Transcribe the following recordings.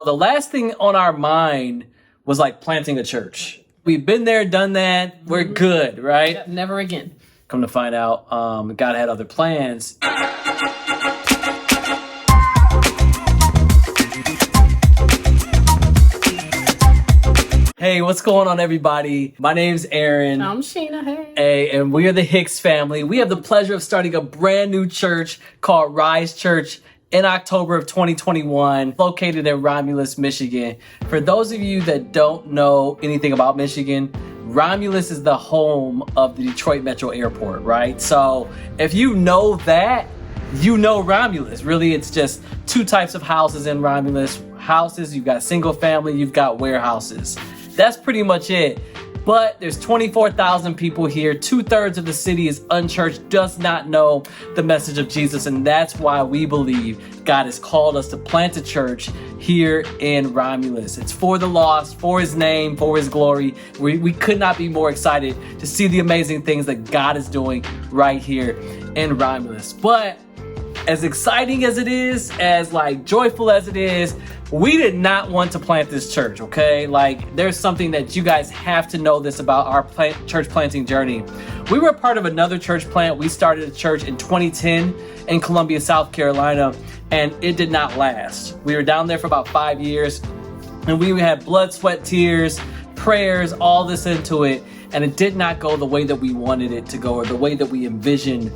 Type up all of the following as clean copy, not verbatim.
The last thing on our mind was like planting a church. We've been there, done that. We're good, right? Yep, never again. Come to find out, God had other plans. Hey, what's going on, everybody? My name's Aaron. I'm Sheena. Hey, and we are the Hicks family. We have the pleasure of starting a brand new church called Rise Church in October of 2021, located in Romulus, Michigan. For those of you that don't know anything about Michigan, Romulus is the home of the Detroit Metro Airport, right? So if you know that, you know Romulus. Really, it's just two types of houses in Romulus. Houses, you've got single family, you've got warehouses. That's pretty much it. But there's 24,000 people here. 2/3 of the city is unchurched, does not know the message of Jesus. And that's why we believe God has called us to plant a church here in Romulus. It's for the lost, for his name, for his glory. We could not be more excited to see the amazing things that God is doing right here in Romulus. But as exciting as it is, as like joyful as it is, we did not want to plant this church, okay? Like, there's something that you guys have to know this about our church planting journey. We were a part of another church plant. We started a church in 2010 in Columbia, South Carolina, and it did not last. We were down there for about 5 years, and we had blood, sweat, tears, prayers, all this into it, and it did not go the way that we wanted it to go or the way that we envisioned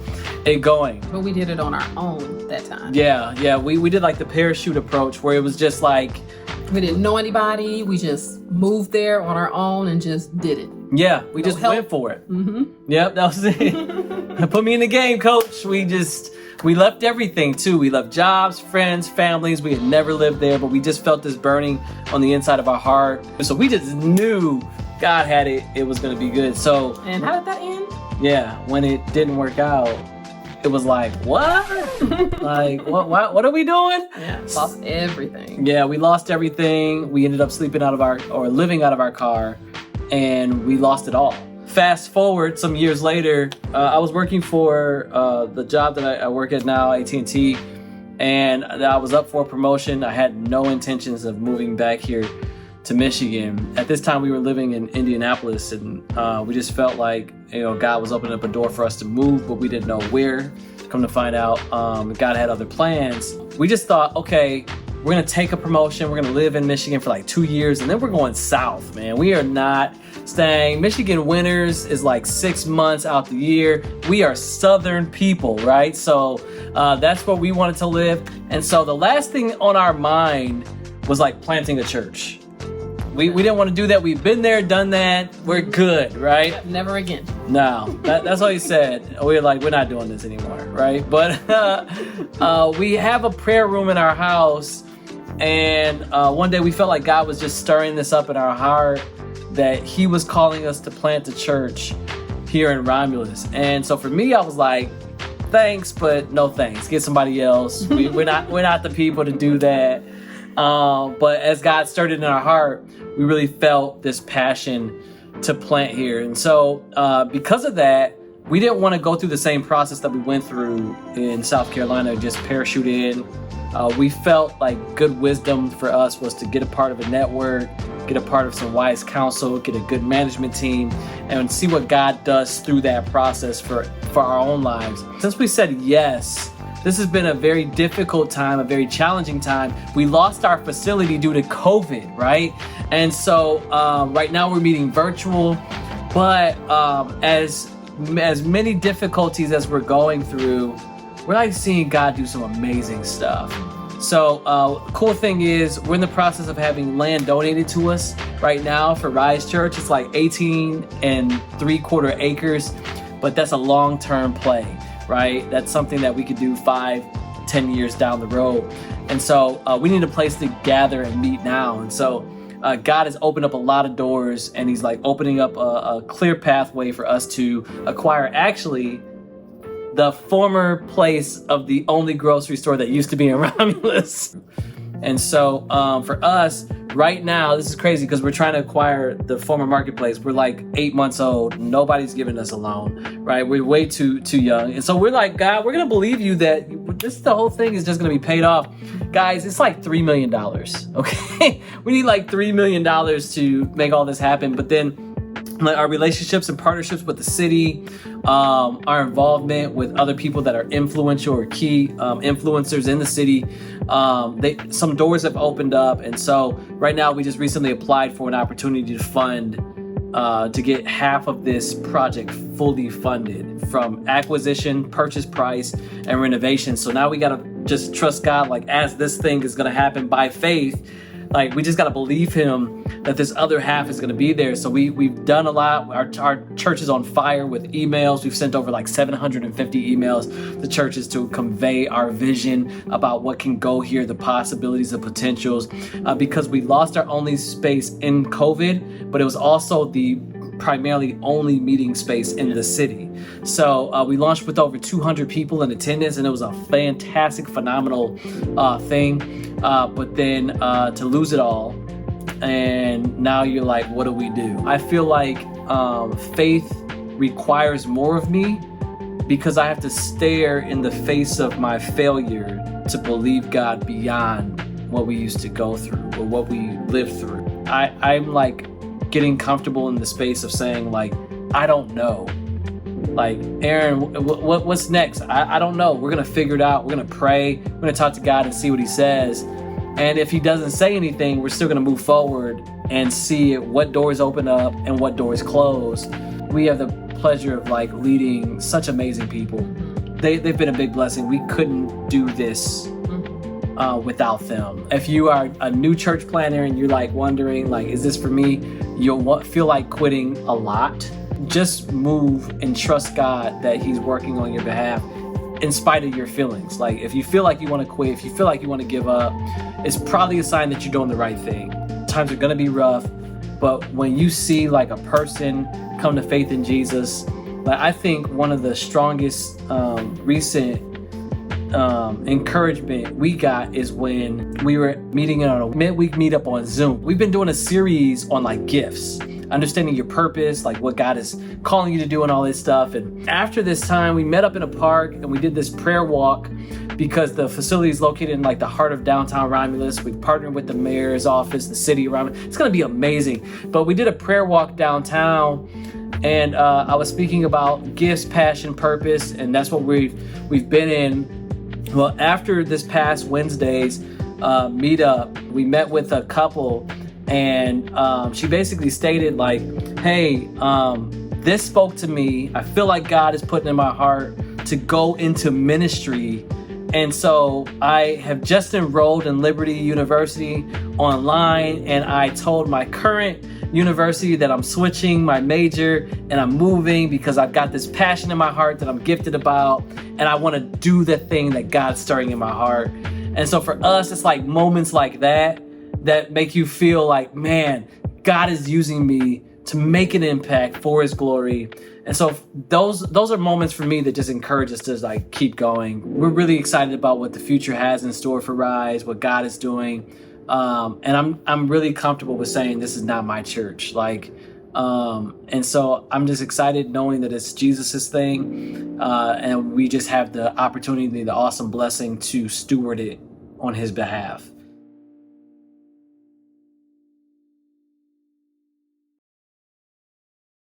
it going. But we did it on our own that time. Yeah. We did like the parachute approach where it was just like, we didn't know anybody. We just moved there on our own and just did it. Yeah, we just went for it. Mm-hmm. Yep, that was it. Put me in the game, coach. We left everything too. We left jobs, friends, families. We had never lived there, but we just felt this burning on the inside of our heart. So we just knew God had it. It was going to be good. So, and how did that end? Yeah, when it didn't work out, it was like, what? Like, what are we doing? Yeah, lost everything. Yeah, we lost everything. We ended up living out of our car, and we lost it all. Fast forward some years later, I was working for the job that I work at now, AT&T, and I was up for a promotion. I had no intentions of moving back here to Michigan. At this time, we were living in Indianapolis, and we just felt like, God was opening up a door for us to move, but we didn't know where. Come to find out, God had other plans. We just thought, okay, we're gonna take a promotion. We're gonna live in Michigan for like 2 years, and then we're going south, man. We are not staying. Michigan winters is like 6 months out the year. We are Southern people, right? So that's where we wanted to live. And so the last thing on our mind was like planting a church. We didn't want to do that. We've been there, done that. We're good, right? Yep, never again. No, that's all he said. We were like, we're not doing this anymore, right? But we have a prayer room in our house, and one day we felt like God was just stirring this up in our heart, that he was calling us to plant a church here in Romulus. And so for me, I was like, thanks, but no thanks. Get somebody else. We're not the people to do that. But as God stirred it in our heart, we really felt this passion to plant here. And so because of that, we didn't want to go through the same process that we went through in South Carolina, just parachute in. We felt like good wisdom for us was to get a part of a network, get a part of some wise counsel, get a good management team, and see what God does through that process for our own lives. Since we said yes, this has been a very difficult time, a very challenging time. We lost our facility due to COVID, right? And so right now we're meeting virtual, but as many difficulties as we're going through, we're like seeing God do some amazing stuff. So cool thing is we're in the process of having land donated to us right now for Rise Church. It's like 18 3/4 acres, but that's a long-term play, right? That's something that we could do 5-10 years down the road. And so we need a place to gather and meet now. And so God has opened up a lot of doors, and he's like opening up a clear pathway for us to acquire actually the former place of the only grocery store that used to be in Romulus. And so for us right now, this is crazy because we're trying to acquire the former marketplace. We're like 8 months old. Nobody's giving us a loan, right? We're way too young. And so we're like, God, we're going to believe you that the whole thing is just going to be paid off. Guys, it's like $3 million, okay? We need like $3 million to make all this happen. But then like our relationships and partnerships with the city, our involvement with other people that are influential or key influencers in the city, some doors have opened up. And so right now we just recently applied for an opportunity to fund, to get half of this project fully funded from acquisition, purchase price, and renovation. So now we got to just trust God, like as this thing is going to happen by faith, like we just got to believe him that this other half is going to be there. So we've done a lot. Our church is on fire with emails. We've sent over like 750 emails to churches to convey our vision about what can go here, the possibilities, the potentials, because we lost our only space in COVID, but it was also the primarily only meeting space in the city. So we launched with over 200 people in attendance, and it was a fantastic, phenomenal thing. But then to lose it all, and now you're like, what do we do? I feel like faith requires more of me because I have to stare in the face of my failure to believe God beyond what we used to go through or what we lived through. I'm like getting comfortable in the space of saying like, I don't know. Like, Aaron, what's next? I don't know. We're going to figure it out. We're going to pray. We're going to talk to God and see what he says. And if he doesn't say anything, we're still going to move forward and see what doors open up and what doors close. We have the pleasure of like leading such amazing people. They've been a big blessing. We couldn't do this without them. If you are a new church planner and you're like wondering, like, is this for me? You'll feel like quitting a lot. Just move and trust God that he's working on your behalf in spite of your feelings. Like if you feel like you want to quit, if you feel like you want to give up, it's probably a sign that you're doing the right thing. Times are going to be rough, but when you see like a person come to faith in Jesus, like I think one of the strongest recent encouragement we got is when we were meeting on a midweek meetup on Zoom. We've been doing a series on like gifts, understanding your purpose, like what God is calling you to do and all this stuff. And after this time, we met up in a park and we did this prayer walk because the facility is located in like the heart of downtown Romulus. We partnered with the mayor's office, the city of Romulus. It's going to be amazing. But we did a prayer walk downtown, and I was speaking about gifts, passion, purpose, and that's what we've been in. Well, after this past Wednesday's meetup, we met with a couple, and she basically stated like, hey, this spoke to me. I feel like God is putting in my heart to go into ministry. And so I have just enrolled in Liberty University online, and I told my current university that I'm switching my major and I'm moving because I've got this passion in my heart that I'm gifted about, and I want to do the thing that God's stirring in my heart. And so for us, it's like moments like that make you feel like, man, God is using me to make an impact for his glory. And so those are moments for me that just encourage us to like keep going. We're really excited about what the future has in store for Rise, what God is doing. And I'm really comfortable with saying this is not my church. And so I'm just excited knowing that it's Jesus's thing. And we just have the opportunity, the awesome blessing to steward it on his behalf.